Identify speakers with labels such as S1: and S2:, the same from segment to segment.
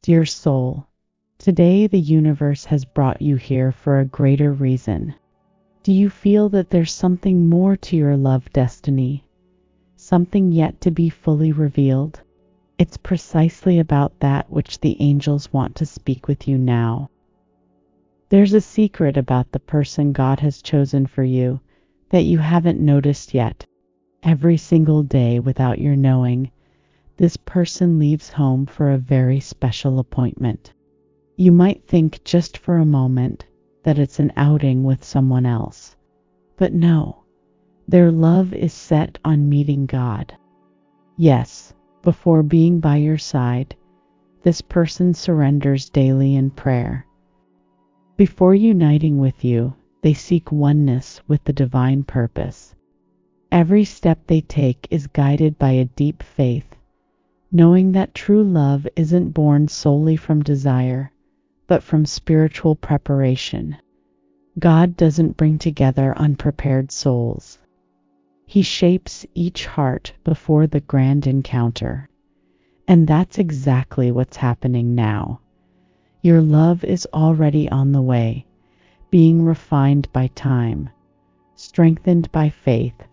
S1: Dear soul, today the universe has brought you here for a greater reason. Do you feel that there's something more to your love destiny? Something yet to be fully revealed? It's precisely about that which the angels want to speak with you now. There's a secret about the person God has chosen for you that you haven't noticed yet. Every single day, without your knowing, this person leaves home for a very special appointment. You might think just for a moment that it's an outing with someone else, but no, their love is set on meeting God. Yes, before being by your side, this person surrenders daily in prayer. Before uniting with you, they seek oneness with the divine purpose. Every step they take is guided by a deep faith, knowing that true love isn't born solely from desire, but from spiritual preparation. God doesn't bring together unprepared souls. He shapes each heart before the grand encounter. And that's exactly what's happening now. Your love is already on the way, being refined by time, strengthened by faith,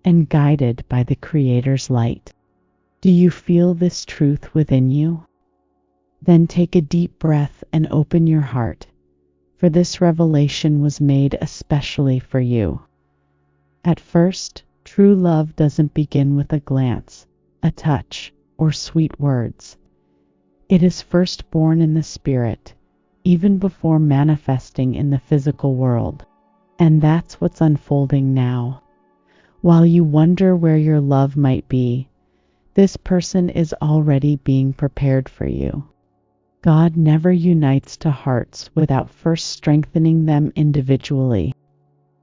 S1: and guided by the Creator's light. Do you feel this truth within you? Then take a deep breath and open your heart, for this revelation was made especially for you. At first, true love doesn't begin with a glance, a touch, or sweet words. It is first born in the spirit, even before manifesting in the physical world. And that's what's unfolding now. While you wonder where your love might be, this person is already being prepared for you. God never unites to hearts without first strengthening them individually.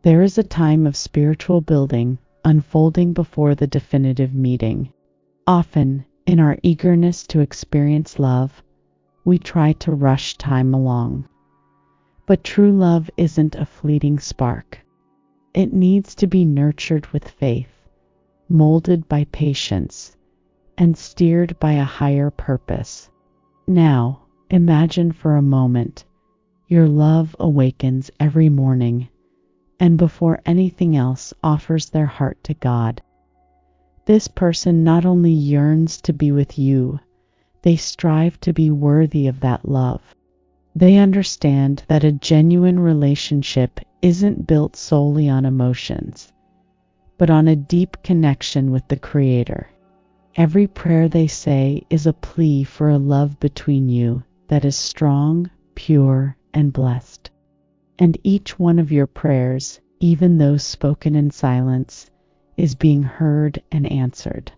S1: There is a time of spiritual building unfolding before the definitive meeting. Often, in our eagerness to experience love, we try to rush time along. But true love isn't a fleeting spark. It needs to be nurtured with faith, molded by patience, and steered by a higher purpose. Now, imagine for a moment your love awakens every morning, and before anything else offers their heart to God. This person not only yearns to be with you, they strive to be worthy of that love. They understand that a genuine relationship isn't built solely on emotions, but on a deep connection with the Creator. Every prayer they say is a plea for a love between you that is strong, pure, and blessed. And each one of your prayers, even those spoken in silence, is being heard and answered.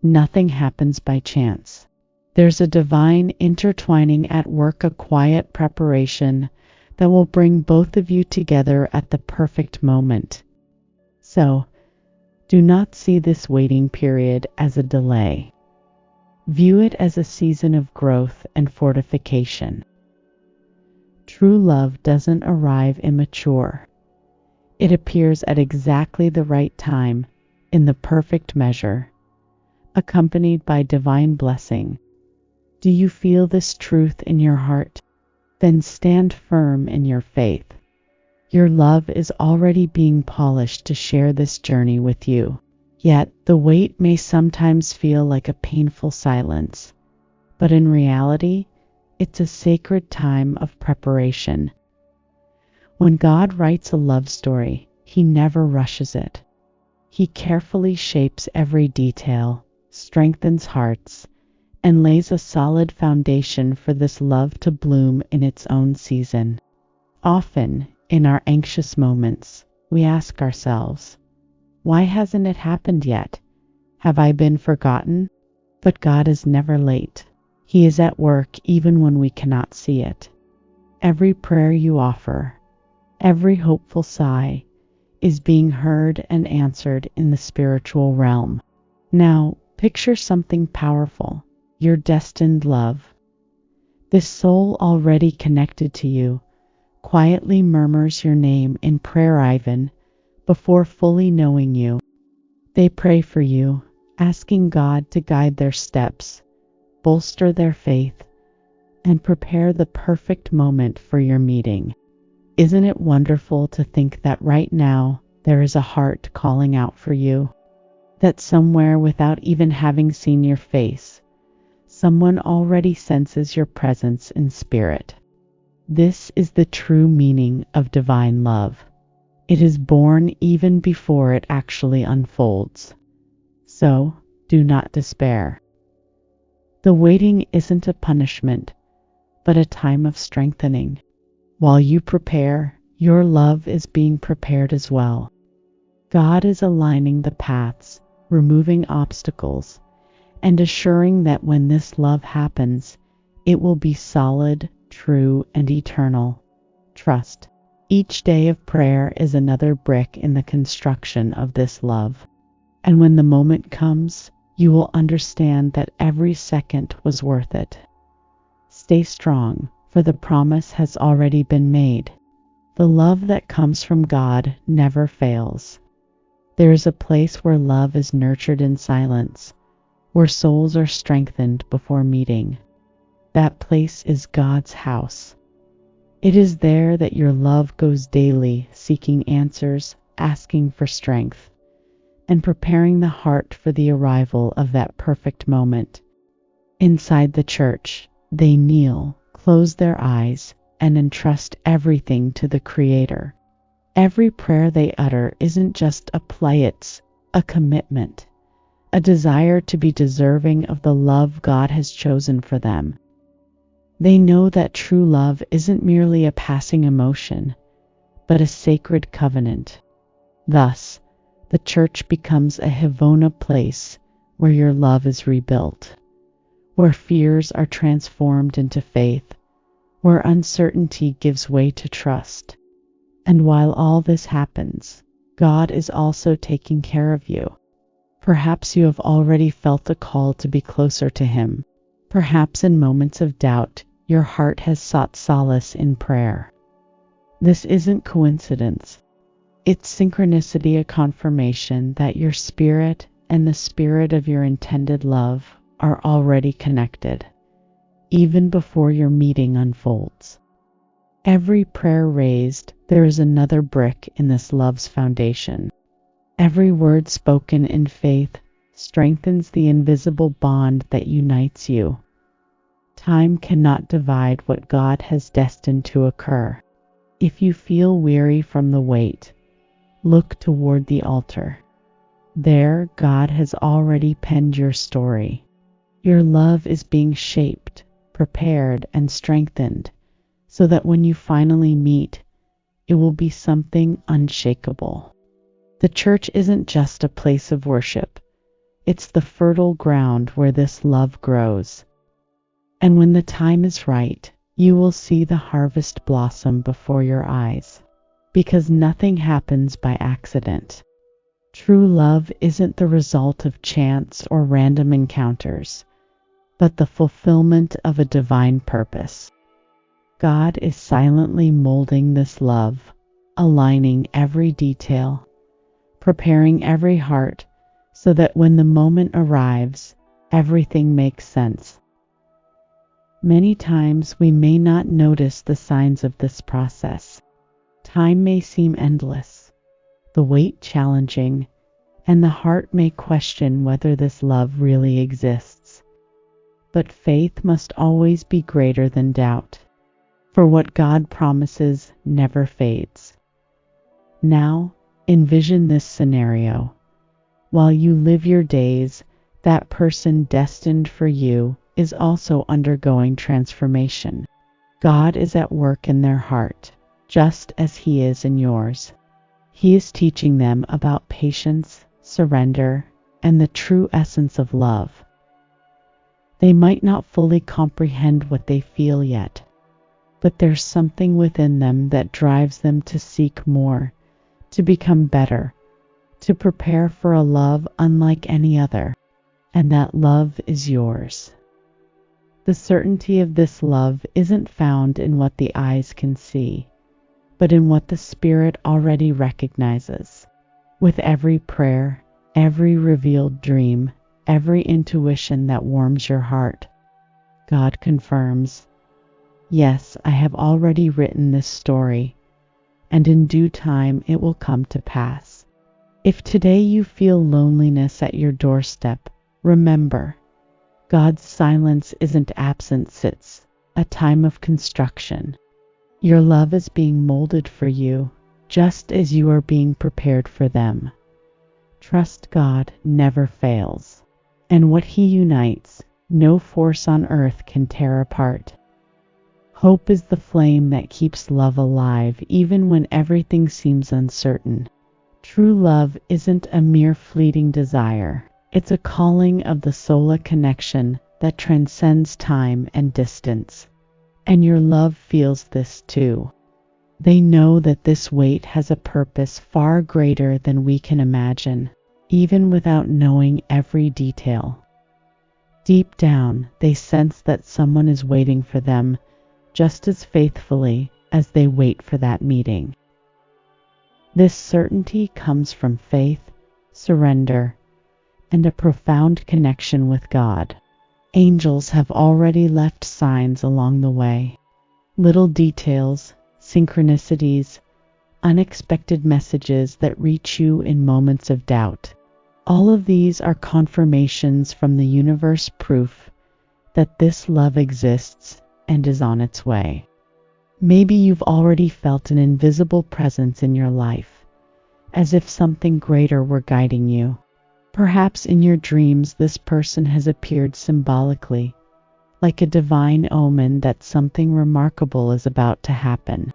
S1: Nothing happens by chance. There's a divine intertwining at work, a quiet preparation that will bring both of you together at the perfect moment. So, do not see this waiting period as a delay. View it as a season of growth and fortification. True love doesn't arrive immature. It appears at exactly the right time, in the perfect measure, accompanied by divine blessing. Do you feel this truth in your heart? Then stand firm in your faith. Your love is already being polished to share this journey with you. Yet, the wait may sometimes feel like a painful silence, but in reality, it's a sacred time of preparation. When God writes a love story, He never rushes it. He carefully shapes every detail, strengthens hearts, and lays a solid foundation for this love to bloom in its own season. Often, in our anxious moments, we ask ourselves, why hasn't it happened yet? Have I been forgotten? But God is never late. He is at work even when we cannot see it. Every prayer you offer, every hopeful sigh, is being heard and answered in the spiritual realm. Now, picture something powerful, your destined love. This soul already connected to you quietly murmurs your name in prayer even before fully knowing you. They pray for you, asking God to guide their steps, bolster their faith, and prepare the perfect moment for your meeting. Isn't it wonderful to think that right now there is a heart calling out for you? That somewhere, without even having seen your face, someone already senses your presence in spirit. This is the true meaning of divine love. It is born even before it actually unfolds. So, do not despair. The waiting isn't a punishment, but a time of strengthening. While you prepare, your love is being prepared as well. God is aligning the paths, removing obstacles, and assuring that when this love happens, it will be solid, true, and eternal. Trust. Each day of prayer is another brick in the construction of this love. And when the moment comes, you will understand that every second was worth it. Stay strong, for the promise has already been made. The love that comes from God never fails. There is a place where love is nurtured in silence, where souls are strengthened before meeting. That place is God's house. It is there that your love goes daily, seeking answers, asking for strength, and preparing the heart for the arrival of that perfect moment. Inside the church, they kneel, close their eyes, and entrust everything to the Creator. Every prayer they utter isn't just a play, it's a commitment, a desire to be deserving of the love God has chosen for them. They know that true love isn't merely a passing emotion, but a sacred covenant. Thus, the church becomes a Havona place where your love is rebuilt, where fears are transformed into faith, where uncertainty gives way to trust. And while all this happens, God is also taking care of you. Perhaps you have already felt a call to be closer to Him. Perhaps in moments of doubt, your heart has sought solace in prayer. This isn't coincidence. It's synchronicity, a confirmation that your spirit and the spirit of your intended love are already connected, even before your meeting unfolds. Every prayer raised, there is another brick in this love's foundation. Every word spoken in faith strengthens the invisible bond that unites you. Time cannot divide what God has destined to occur. If you feel weary from the wait, look toward the altar. There, God has already penned your story. Your love is being shaped, prepared, and strengthened, so that when you finally meet, it will be something unshakable. The church isn't just a place of worship. It's the fertile ground where this love grows. And when the time is right, you will see the harvest blossom before your eyes. Because nothing happens by accident. True love isn't the result of chance or random encounters, but the fulfillment of a divine purpose. God is silently molding this love, aligning every detail, preparing every heart, so that when the moment arrives, everything makes sense. Many times we may not notice the signs of this process. Time may seem endless, the wait challenging, and the heart may question whether this love really exists. But faith must always be greater than doubt, for what God promises never fades. Now, envision this scenario. While you live your days, that person destined for you is also undergoing transformation. God is at work in their heart, just as He is in yours. He is teaching them about patience, surrender, and the true essence of love. They might not fully comprehend what they feel yet, but there's something within them that drives them to seek more, to become better, to prepare for a love unlike any other, and that love is yours. The certainty of this love isn't found in what the eyes can see, but in what the Spirit already recognizes. With every prayer, every revealed dream, every intuition that warms your heart, God confirms, Yes, I have already written this story, and in due time it will come to pass. If today you feel loneliness at your doorstep, remember, God's silence isn't absence, it's a time of construction. Your love is being molded for you, just as you are being prepared for them. Trust God never fails, and what He unites, no force on earth can tear apart. Hope is the flame that keeps love alive even when everything seems uncertain. True love isn't a mere fleeting desire. It's a calling of the soul, a connection that transcends time and distance. And your love feels this too. They know that this weight has a purpose far greater than we can imagine, even without knowing every detail. Deep down, they sense that someone is waiting for them just as faithfully as they wait for that meeting. This certainty comes from faith, surrender, and a profound connection with God. Angels have already left signs along the way. Little details, synchronicities, unexpected messages that reach you in moments of doubt. All of these are confirmations from the universe, proof that this love exists and is on its way. Maybe you've already felt an invisible presence in your life, as if something greater were guiding you. Perhaps in your dreams this person has appeared symbolically, like a divine omen that something remarkable is about to happen.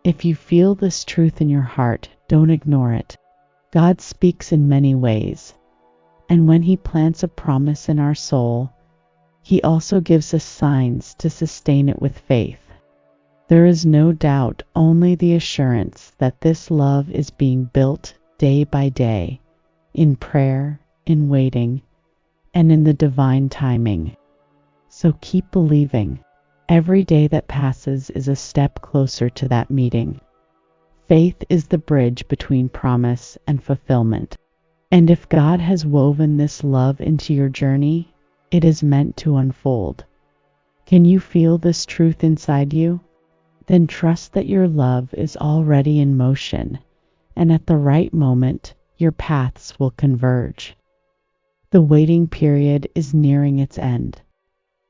S1: If you feel this truth in your heart, don't ignore it. God speaks in many ways, and when He plants a promise in our soul, He also gives us signs to sustain it with faith. There is no doubt, only the assurance that this love is being built day by day, in prayer, in waiting, and in the divine timing. So keep believing. Every day that passes is a step closer to that meeting. Faith is the bridge between promise and fulfillment. And if God has woven this love into your journey, it is meant to unfold. Can you feel this truth inside you? Then trust that your love is already in motion, and at the right moment, your paths will converge. The waiting period is nearing its end.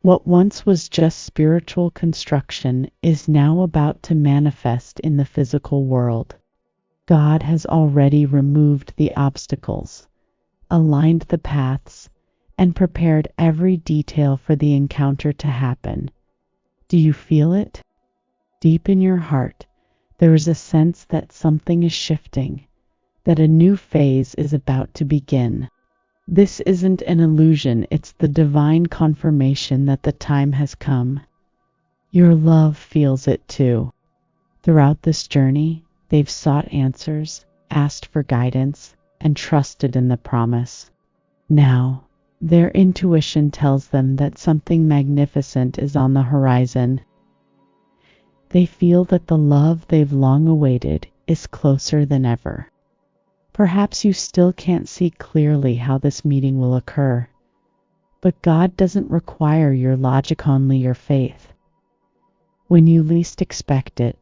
S1: What once was just spiritual construction is now about to manifest in the physical world. God has already removed the obstacles, aligned the paths, and prepared every detail for the encounter to happen. Do you feel it? Deep in your heart, there is a sense that something is shifting, that a new phase is about to begin. This isn't an illusion, it's the divine confirmation that the time has come. Your love feels it too. Throughout this journey, they've sought answers, asked for guidance, and trusted in the promise. Now, their intuition tells them that something magnificent is on the horizon. They feel that the love they've long awaited is closer than ever. Perhaps you still can't see clearly how this meeting will occur, but God doesn't require your logic, only your faith. When you least expect it,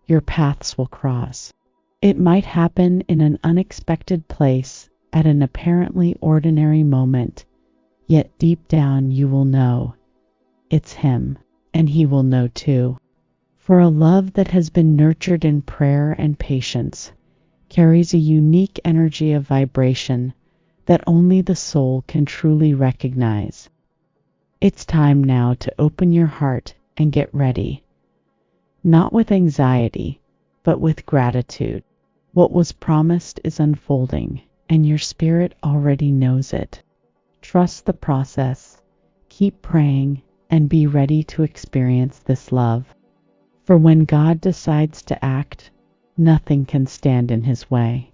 S1: your paths will cross. It might happen in an unexpected place at an apparently ordinary moment, yet deep down you will know it's Him, and He will know too. For a love that has been nurtured in prayer and patience carries a unique energy of vibration that only the soul can truly recognize. It's time now to open your heart and get ready, not with anxiety, but with gratitude. What was promised is unfolding, and your spirit already knows it. Trust the process, keep praying, and be ready to experience this love. For when God decides to act, nothing can stand in His way.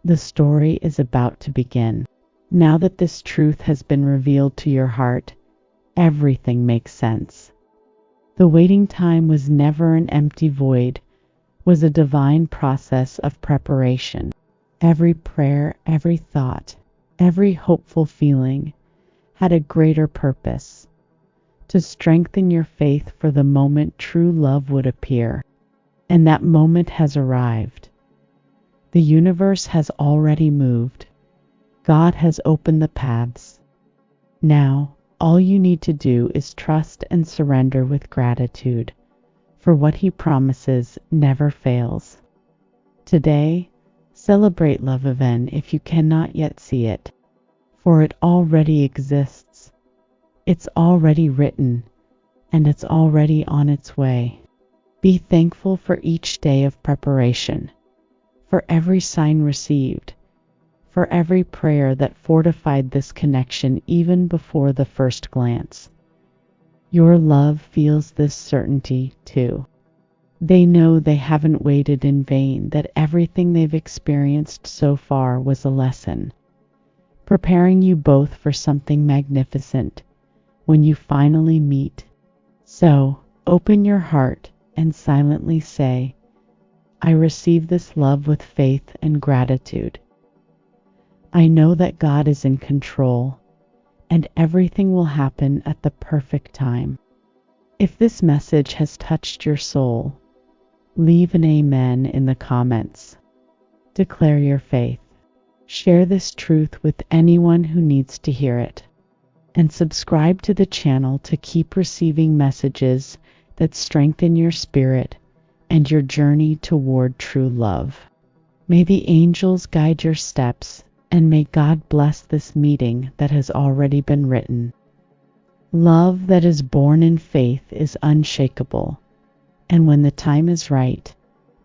S1: The story is about to begin. Now that this truth has been revealed to your heart, everything makes sense. The waiting time was never an empty void, was a divine process of preparation. Every prayer, every thought, every hopeful feeling had a greater purpose. to strengthen your faith for the moment true love would appear. And that moment has arrived. The universe has already moved. God has opened the paths. Now, all you need to do is trust and surrender with gratitude, for what He promises never fails. Today, celebrate love even if you cannot yet see it, for it already exists. It's already written, and it's already on its way. Be thankful for each day of preparation, for every sign received, for every prayer that fortified this connection even before the first glance. Your love feels this certainty too. They know they haven't waited in vain, that everything they've experienced so far was a lesson, preparing you both for something magnificent when you finally meet. So, open your heart and silently say, I receive this love with faith and gratitude. I know that God is in control, and everything will happen at the perfect time. If this message has touched your soul, leave an amen in the comments. Declare your faith. Share this truth with anyone who needs to hear it. And subscribe to the channel to keep receiving messages that strengthen your spirit and your journey toward true love. May the angels guide your steps, and may God bless this meeting that has already been written. Love that is born in faith is unshakable, and when the time is right,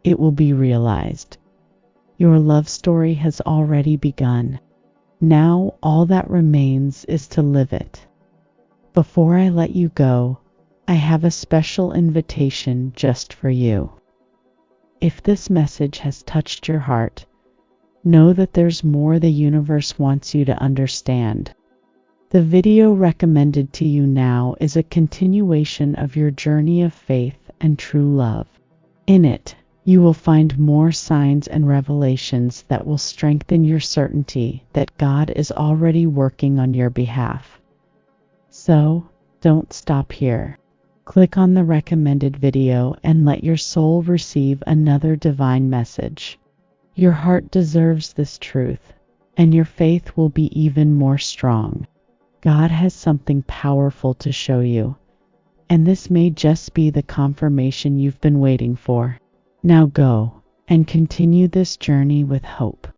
S1: it will be realized. Your love story has already begun. Now all that remains is to live it. Before I let you go, I have a special invitation just for you. If this message has touched your heart, know that there's more the universe wants you to understand. The video recommended to you now is a continuation of your journey of faith and true love. In it, you will find more signs and revelations that will strengthen your certainty that God is already working on your behalf. So, don't stop here. Click on the recommended video and let your soul receive another divine message. Your heart deserves this truth, and your faith will be even more strong. God has something powerful to show you, and this may just be the confirmation you've been waiting for. Now go and continue this journey with hope.